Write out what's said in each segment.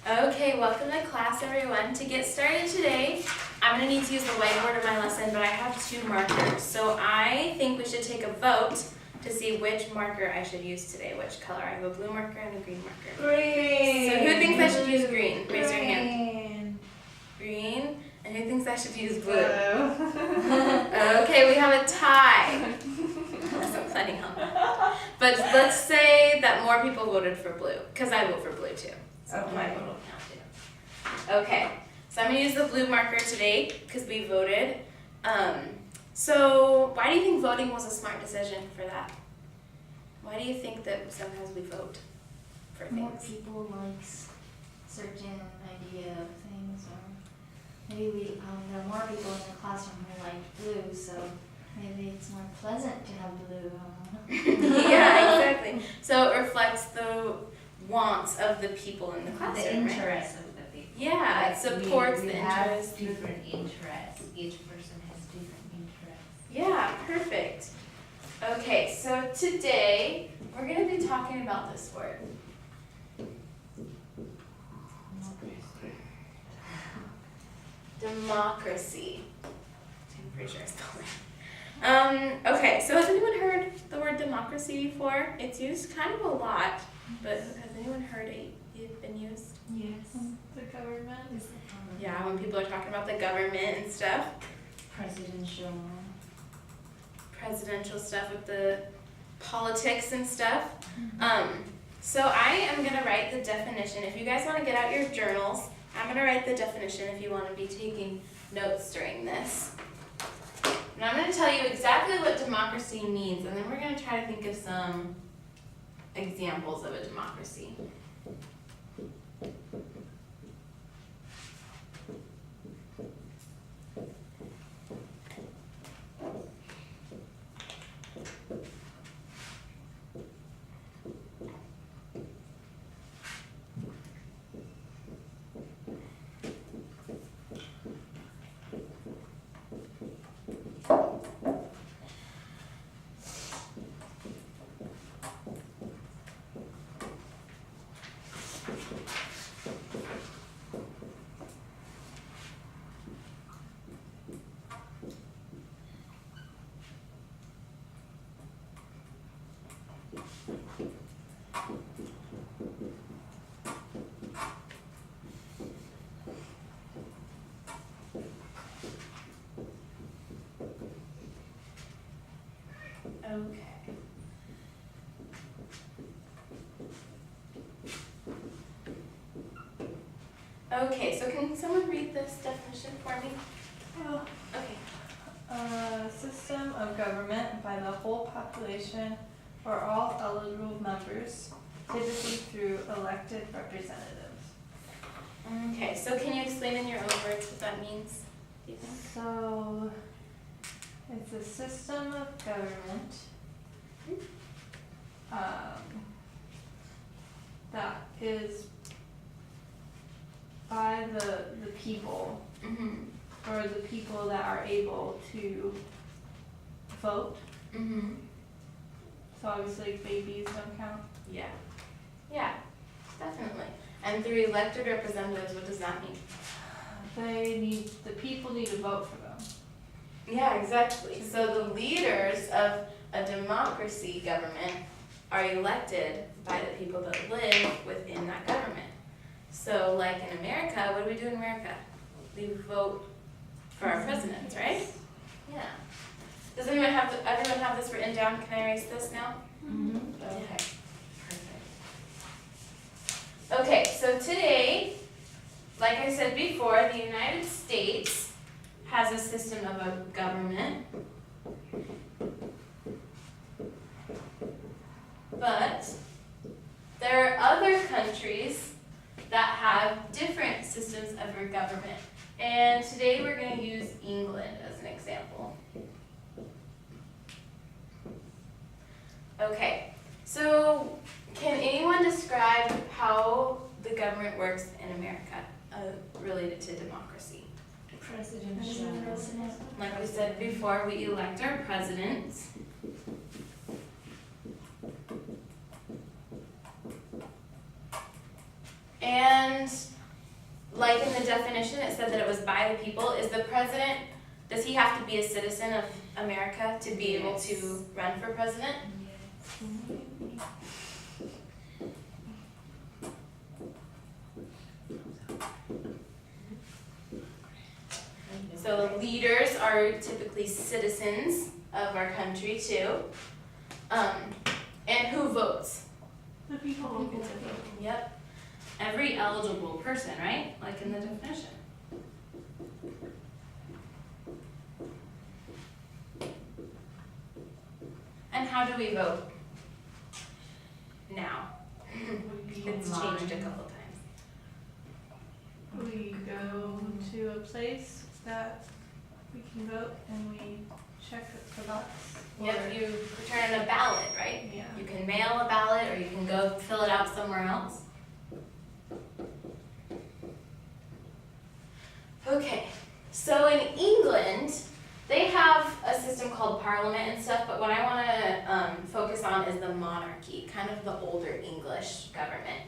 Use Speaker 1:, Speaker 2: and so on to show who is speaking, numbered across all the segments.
Speaker 1: Okay, welcome to class, everyone. To get started today, I'm going to need to use the whiteboard of my lesson, but I have 2 markers. So I think we should take a vote to see which marker I should use today, which color. I have a blue marker and a green marker.
Speaker 2: Green.
Speaker 1: So who thinks I should use green? Raise your hand.
Speaker 2: Green.
Speaker 1: Green. And who thinks I should use blue? Okay, we have a tie. That's plenty, huh? But let's say that more people voted for blue, because I vote for blue too. So my vote will count too. Okay, so I'm going to use the blue marker today because we voted. So why do you think voting was a smart decision for that? Why do you think that sometimes we vote for things?
Speaker 3: More people like certain idea of things, or maybe there are more people in the classroom who like blue, so maybe it's more pleasant to have blue.
Speaker 1: Yeah, exactly. So it reflects the wants of the people in the classroom,
Speaker 4: The interests of the people.
Speaker 1: Yeah, it supports
Speaker 4: we
Speaker 1: the
Speaker 4: have
Speaker 1: interests.
Speaker 4: different interests. Each person has different interests.
Speaker 1: Yeah, perfect. Okay, so today we're going to be talking about this word. Democracy. I'm pretty sure I spelled it. Okay, so has anyone heard the word democracy before? It's used kind of a lot, but has anyone heard it been used?
Speaker 2: Yes. The government.
Speaker 1: Yeah, when people are talking about the government and stuff. Presidential stuff with the politics and stuff. So I am going to write the definition. If you guys want to get out your journals, I'm going to write the definition if you want to be taking notes during this. And I'm going to tell you exactly what democracy means, and then we're going to try to think of some examples of a democracy. Okay. Okay, so can someone read this definition for me?
Speaker 2: Oh.
Speaker 1: Okay.
Speaker 2: System of government by the whole population or all eligible members, typically through elected representatives.
Speaker 1: Okay, so can you explain in your own words what that means, do you think?
Speaker 2: So, it's a system of government that is by the people, or the people that are able to vote. So obviously babies don't count.
Speaker 1: Yeah. Yeah, definitely. And through elected representatives, what does that mean?
Speaker 2: The people need to vote for them.
Speaker 1: Yeah, exactly. So the leaders of a democracy government are elected by the people that live within that government. So like in America, what do we do in America? We vote for our presidents, right? Yeah. Does everyone have this written down? Can I erase this now? Okay. Perfect. Okay, so today, like I said before, the United States has a system of a government, but there are other countries that have different systems of a government. And today we're going to use England as an example. Okay, so can anyone describe how the government works in America related to democracy?
Speaker 4: Presidential.
Speaker 1: Like we said before, we elect our presidents. And like in the definition, it said that it was by the people. Is the president, does he have to be a citizen of America to be able to run for president? So leaders are typically citizens of our country too. And who votes?
Speaker 2: The people.
Speaker 1: Yep. Every eligible person, right? Like in the definition. And how do we vote now? It's changed a couple times.
Speaker 2: We go to a place that we can vote and we check the box.
Speaker 1: Yep, you return a ballot, right?
Speaker 2: Yeah.
Speaker 1: You can mail a ballot or you can go fill it out somewhere else. Okay, so in England, they have a system called parliament and stuff, but what I want to focus on is the monarchy, kind of the older English government.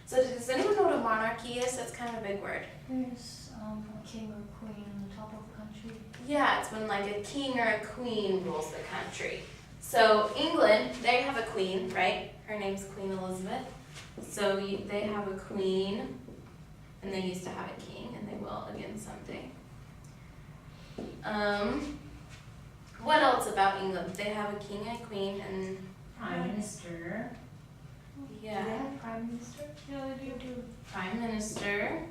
Speaker 1: So does anyone know what a monarchy is? That's kind of a big word.
Speaker 3: There's a king or queen on the top of the country.
Speaker 1: Yeah, it's when like a king or a queen rules the country. So England, they have a queen, right? Her name's Queen Elizabeth. So they have a queen, and they used to have a king, and they will again someday. What else about England? They have a king and a queen, and
Speaker 4: Prime Minister.
Speaker 1: yeah,
Speaker 3: Do they have prime minister?
Speaker 2: Yeah, they do.
Speaker 1: prime minister.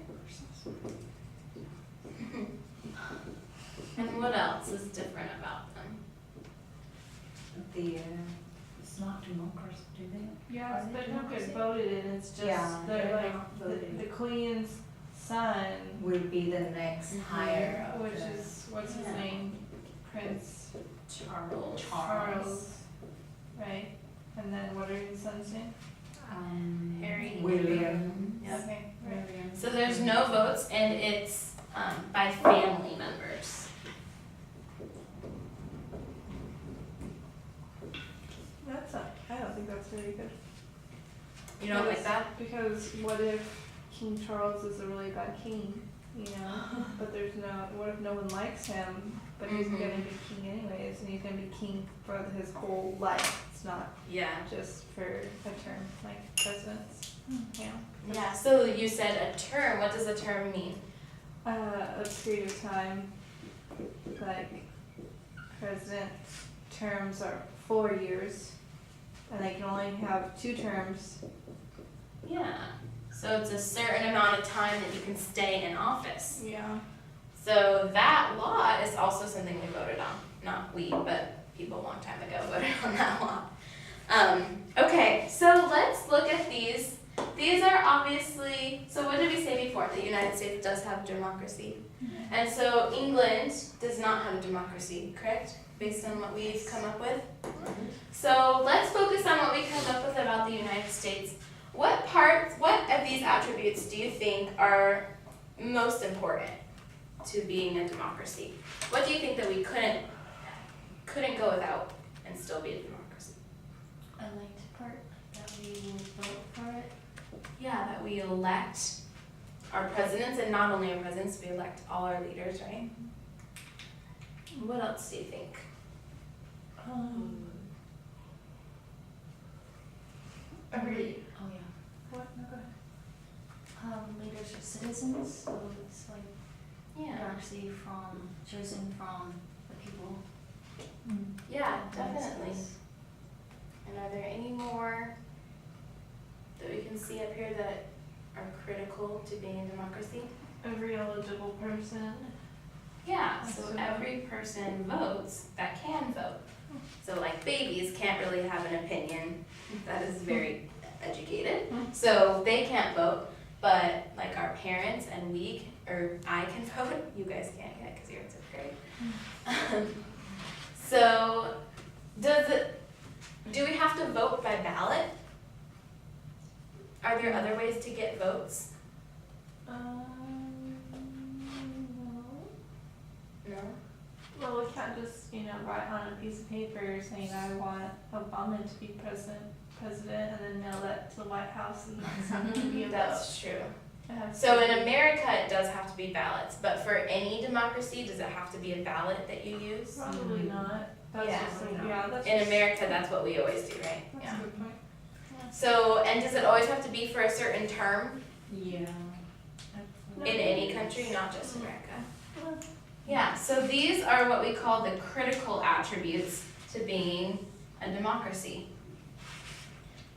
Speaker 1: And what else is different about them?
Speaker 4: It's not democracy, do they?
Speaker 2: Yeah,
Speaker 4: Are they
Speaker 2: they don't get
Speaker 4: democracy?
Speaker 2: voted in, it's just,
Speaker 4: Yeah,
Speaker 2: they're
Speaker 4: they're
Speaker 2: like,
Speaker 4: not voted.
Speaker 2: the queen's son,
Speaker 4: Will be the next higher of
Speaker 2: which
Speaker 4: the
Speaker 2: is, what's his
Speaker 1: Yeah.
Speaker 2: name? Prince
Speaker 1: Charles.
Speaker 2: Charles, right? And then what are his son's name?
Speaker 1: Harry.
Speaker 4: William.
Speaker 1: Yep.
Speaker 2: Okay, right.
Speaker 1: So there's no votes, and it's by family members.
Speaker 2: I don't think that's very good.
Speaker 1: You don't like that?
Speaker 2: Because what if King Charles is a really bad king, you know? But what if no one likes him, but he's
Speaker 1: Mhm.
Speaker 2: gonna be king anyways, and he's gonna be king for his whole life? It's not
Speaker 1: Yeah.
Speaker 2: just for a term, like presidents, yeah.
Speaker 1: Yeah, so you said a term. What does a term mean?
Speaker 2: A period of time, like president terms are 4 years, and they can only have 2 terms.
Speaker 1: Yeah. So it's a certain amount of time that you can stay in office.
Speaker 2: Yeah.
Speaker 1: So that law is also something we voted on. Not we, but people a long time ago voted on that law. Okay, so let's look at these. These are obviously, so what did we say before? The United States does have democracy. And so England does not have a democracy, correct? Based on what we've come up with? So let's focus on what we come up with about the United States. What of these attributes do you think are most important to being a democracy? What do you think that we couldn't go without and still be a democracy?
Speaker 3: I liked the part that we will vote for it.
Speaker 1: Yeah, that we elect our presidents, and not only our presidents, we elect all our leaders, right? What else do you think?
Speaker 3: Oh yeah.
Speaker 2: What? No, go ahead.
Speaker 3: Leaders are citizens, so it's like
Speaker 1: Yeah,
Speaker 3: democracy chosen from the people.
Speaker 1: yeah, definitely. And are there any more that we can see up here that are critical to being a democracy?
Speaker 2: Every eligible person.
Speaker 1: Yeah, so
Speaker 2: That's
Speaker 1: every person votes that can vote. So like babies can't really have an opinion, that is very educated, so they can't vote, but like our parents and I can vote, you guys can't yet because you're in 6th grade. So do we have to vote by ballot? Are there other ways to get votes?
Speaker 2: No.
Speaker 1: No?
Speaker 2: Well, we can't just, write on a piece of paper saying I want Obama to be president, and then mail that to the White House, and that's not gonna be a vote.
Speaker 1: That's true.
Speaker 2: It has has
Speaker 1: So
Speaker 2: to
Speaker 1: in
Speaker 2: be-
Speaker 1: America, it does have to be ballots, but for any democracy, does it have to be a ballot that you use?
Speaker 2: Probably not. That's
Speaker 1: Yeah.
Speaker 2: just, yeah, that's
Speaker 1: In
Speaker 2: just-
Speaker 1: America, that's what we always do, right?
Speaker 2: That's
Speaker 1: Yeah.
Speaker 2: a good point.
Speaker 1: So, and does it always have to be for a certain term
Speaker 4: Yeah.
Speaker 1: in any country, not just America? Yeah, so these are what we call the critical attributes to being a democracy.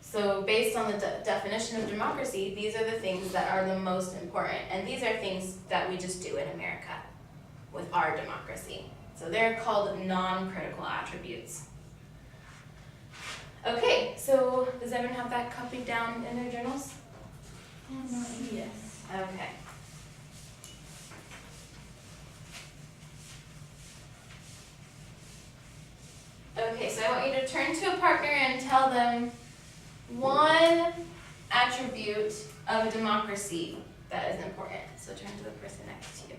Speaker 1: So based on the definition of democracy, these are the things that are the most important, and these are things that we just do in America with our democracy. So they're called non-critical attributes. Okay, so does everyone have that copied down in their journals?
Speaker 2: Yes.
Speaker 1: Okay. Okay, so I want you to turn to a partner and tell them one attribute of a democracy that is important. So turn to the person next to you.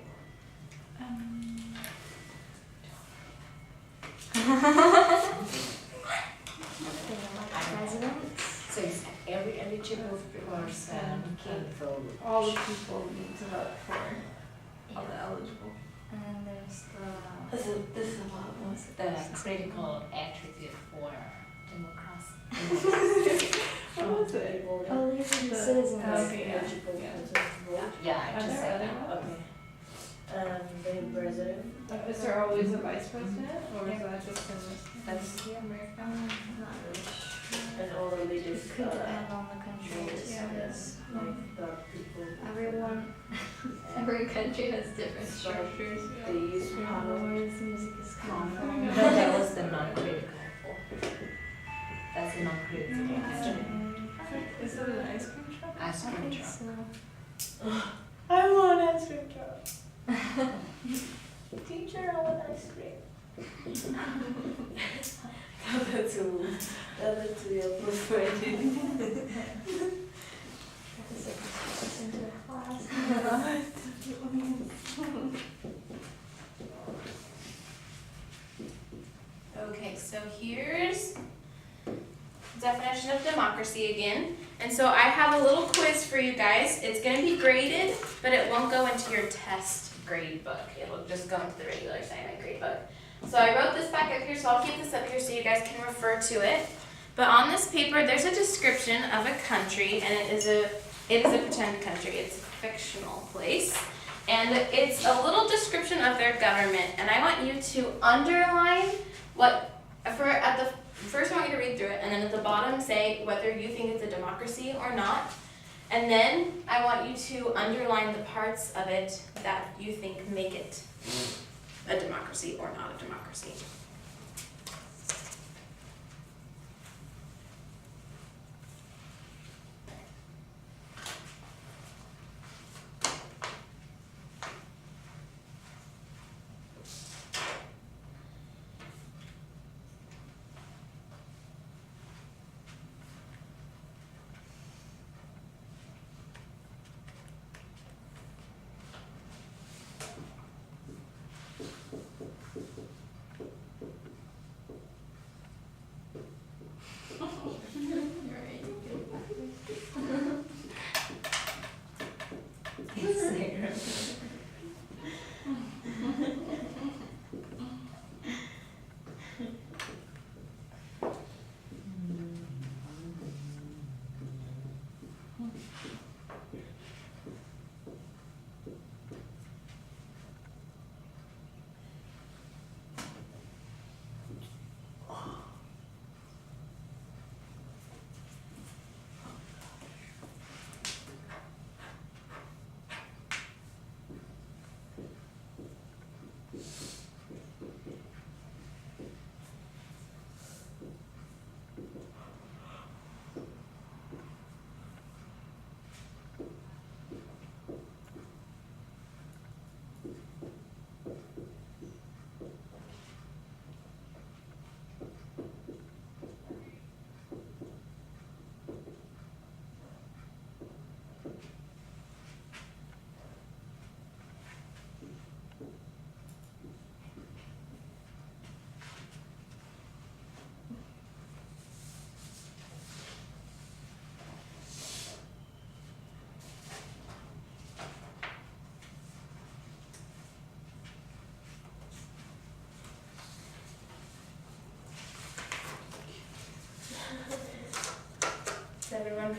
Speaker 3: Presidents.
Speaker 4: So it's every eligible person can vote.
Speaker 2: All the people need to vote for all the eligible.
Speaker 3: And then there's
Speaker 4: This is what was the critical attribute for democracy.
Speaker 2: What was it?
Speaker 3: oh, these are the citizens.
Speaker 2: Okay, yeah.
Speaker 4: Yeah, I
Speaker 2: Are
Speaker 4: just
Speaker 2: there
Speaker 4: said
Speaker 2: other
Speaker 4: that.
Speaker 2: ones?
Speaker 5: The president.
Speaker 2: Is there always a vice president, or is that just in this?
Speaker 4: That's
Speaker 2: here, America?
Speaker 3: Not really sure.
Speaker 5: And all the leaders,
Speaker 3: It could depend on the country.
Speaker 5: votes,
Speaker 2: Yeah.
Speaker 5: yes, like the people,
Speaker 3: Everyone, every country has different structures.
Speaker 5: they use power.
Speaker 3: Where this music is coming
Speaker 4: No,
Speaker 3: from.
Speaker 4: that was the non-critical. That's the non-critical attribute.
Speaker 2: Is it an ice cream truck?
Speaker 4: Ice
Speaker 3: I
Speaker 4: cream
Speaker 3: think
Speaker 4: truck.
Speaker 3: so.
Speaker 5: I want ice cream truck. Teacher, I want ice cream. That's who, that's who you're persuading.
Speaker 3: That's a question into a class.
Speaker 1: Okay, so here's definition of democracy again. And so I have a little quiz for you guys. It's gonna be graded, but it won't go into your test grade book. It'll just go into the regular assignment grade book. So I wrote this back up here, so I'll keep this up here so you guys can refer to it. But on this paper, there's a description of a country, and it is a pretend country. It's a fictional place. And it's a little description of their government. And I want you to underline first I want you to read through it, and then at the bottom say whether you think it's a democracy or not. And then I want you to underline the parts of it that you think make it a democracy or not a democracy.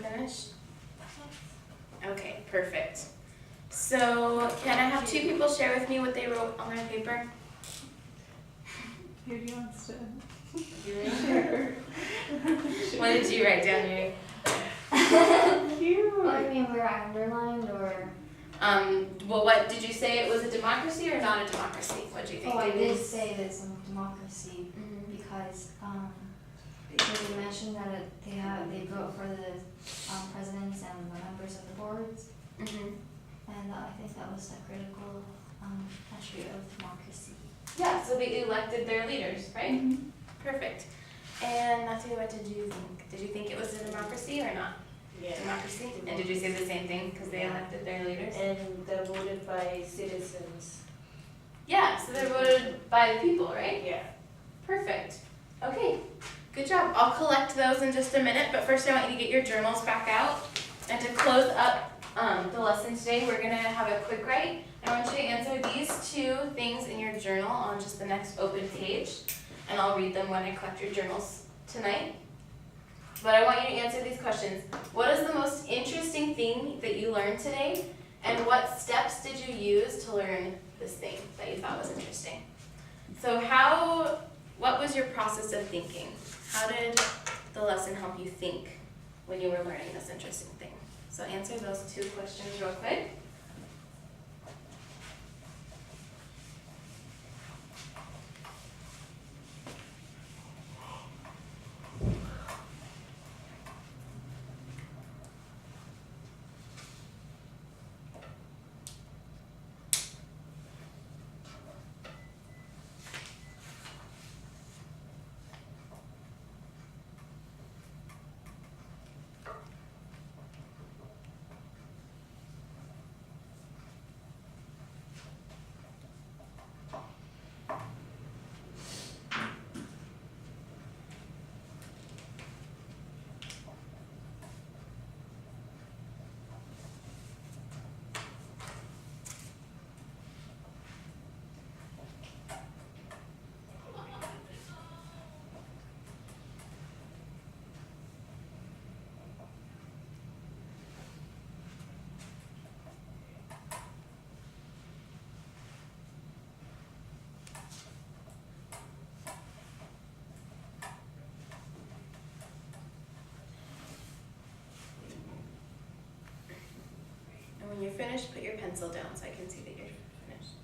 Speaker 1: finished? Okay, perfect. So can I have 2 people share with me what they wrote on their paper?
Speaker 2: Who wants to?
Speaker 1: What did you write down, Yuri?
Speaker 3: Well, I mean, where I underlined or.
Speaker 1: Well, what did you say? It was a democracy or not a democracy? What do you think?
Speaker 3: Oh, I
Speaker 1: it
Speaker 3: did
Speaker 1: is?
Speaker 3: say there's a democracy
Speaker 1: Mhm.
Speaker 3: because they mentioned that they vote for the presidents and the members of the boards,
Speaker 1: Mhm.
Speaker 3: and I think that was the critical attribute of democracy.
Speaker 1: Yeah, so they elected their leaders, right? Perfect. And Natalie, what did you think? Did you think it was a democracy or not?
Speaker 5: Yeah.
Speaker 1: Democracy? And did you say the same thing because they elected their leaders?
Speaker 5: And they're voted by citizens.
Speaker 1: Yeah, so they're voted by the people, right?
Speaker 5: Yeah.
Speaker 1: Perfect. Okay, good job. I'll collect those in just a minute, but first I want you to get your journals back out. And to close up the lesson today, we're gonna have a quick write. I want you to answer these 2 things in your journal on just the next open page, and I'll read them when I collect your journals tonight. But I want you to answer these questions. What is the most interesting thing that you learned today? And what steps did you use to learn this thing that you thought was interesting? So what was your process of thinking? How did the lesson help you think when you were learning this interesting thing? So answer those 2 questions real quick. When you're finished, put your pencil down so I can see that you're finished.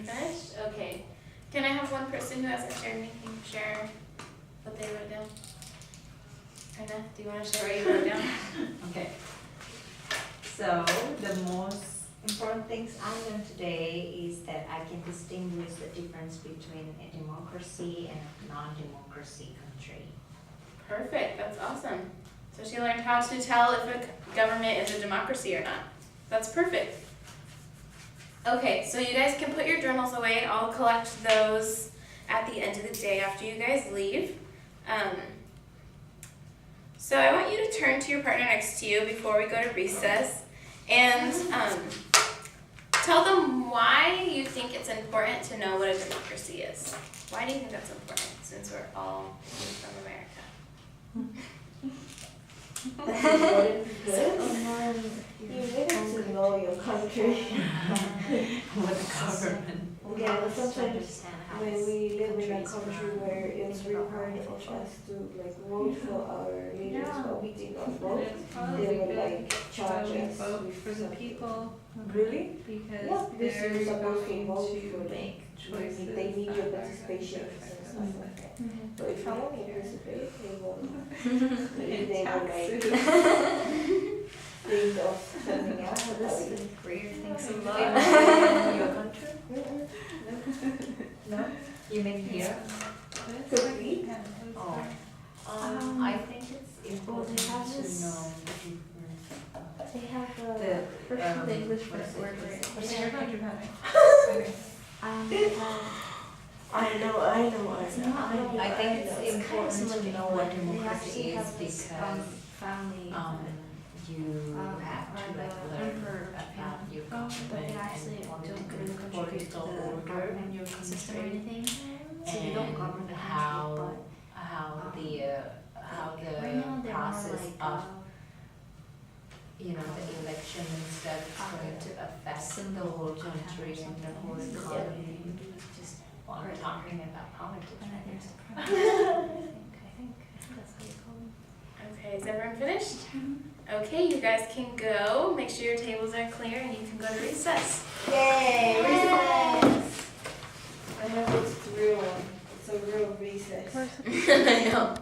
Speaker 1: Finished? Okay. Can I have one person who hasn't shared anything share what they wrote down? Anna, do you want to share what you wrote down?
Speaker 4: Okay. So the most important things I learned today is that I can distinguish the difference between a democracy and a non-democracy country.
Speaker 1: Perfect. That's awesome. So she learned how to tell if a government is a democracy or not. That's perfect. Okay, so you guys can put your journals away. I'll collect those at the end of the day after you guys leave. So I want you to turn to your partner next to you before we go to recess and tell them why you think it's important to know what a democracy is. Why do you think that's important since we're all from America?
Speaker 5: You need to know your country.
Speaker 4: With the government.
Speaker 5: Yeah, but sometimes
Speaker 3: understand how
Speaker 5: when
Speaker 3: this
Speaker 5: we live in a
Speaker 3: country is
Speaker 5: country
Speaker 3: run,
Speaker 5: where it's
Speaker 3: think about
Speaker 5: required
Speaker 3: our
Speaker 5: of
Speaker 3: future.
Speaker 5: us to like vote for our leaders,
Speaker 2: Yeah.
Speaker 5: but we did not vote,
Speaker 2: It's probably
Speaker 5: they would
Speaker 2: good
Speaker 5: like charge
Speaker 2: that we
Speaker 5: us.
Speaker 2: vote
Speaker 5: with
Speaker 2: for the
Speaker 5: something.
Speaker 2: people
Speaker 5: Really?
Speaker 2: because
Speaker 5: Yeah, because
Speaker 2: they're
Speaker 5: you're supposed to
Speaker 2: going
Speaker 5: vote
Speaker 2: to
Speaker 5: for them.
Speaker 2: make choices
Speaker 5: They need your
Speaker 2: that are
Speaker 5: participation
Speaker 2: going to
Speaker 5: and
Speaker 2: affect
Speaker 5: stuff
Speaker 2: us.
Speaker 5: like that. But if you want to participate, they will. Maybe
Speaker 2: And
Speaker 5: they will like
Speaker 2: taxes.
Speaker 5: think of something else.
Speaker 3: Oh, this is weird things a
Speaker 4: Wait,
Speaker 3: lot.
Speaker 4: your country? No? You mean here?
Speaker 2: But it's
Speaker 5: Could
Speaker 2: like
Speaker 5: be.
Speaker 2: it depends.
Speaker 4: Oh. I think think it's
Speaker 3: Well,
Speaker 4: important
Speaker 3: they have
Speaker 4: to
Speaker 3: this-
Speaker 4: know the different.
Speaker 3: They have
Speaker 4: The,
Speaker 2: First the English
Speaker 4: what
Speaker 2: first
Speaker 4: is it?
Speaker 2: word, right?
Speaker 3: Yeah.
Speaker 2: What's your contribution?
Speaker 3: they have,
Speaker 5: I know.
Speaker 3: it's not really,
Speaker 4: I think it's
Speaker 3: kind of
Speaker 4: important
Speaker 3: similar
Speaker 4: to
Speaker 3: to
Speaker 4: know what
Speaker 3: England. They
Speaker 4: democracy
Speaker 3: actually
Speaker 4: is
Speaker 3: have this,
Speaker 4: because
Speaker 3: family,
Speaker 4: you have
Speaker 3: or
Speaker 4: to
Speaker 3: the
Speaker 4: like learn
Speaker 3: emperor,
Speaker 4: about your
Speaker 3: but they
Speaker 4: government
Speaker 3: actually
Speaker 4: and
Speaker 3: don't really
Speaker 4: political
Speaker 3: contribute to the
Speaker 4: order in your
Speaker 3: system or
Speaker 4: country
Speaker 3: anything. So you don't govern the country,
Speaker 4: how
Speaker 3: but
Speaker 4: how
Speaker 3: right now
Speaker 4: the
Speaker 3: they're
Speaker 4: process
Speaker 3: more like,
Speaker 4: of you know the election and stuff is going to affect the whole country and the whole economy. Just while
Speaker 3: Right.
Speaker 4: talking about politics.
Speaker 3: and I think I think that's how you call them.
Speaker 1: Okay, is everyone finished? Okay, you guys can go. Make sure your tables are clear and you can go to recess.
Speaker 5: Yay, recess. I hope it's real. It's a real recess.
Speaker 1: I know.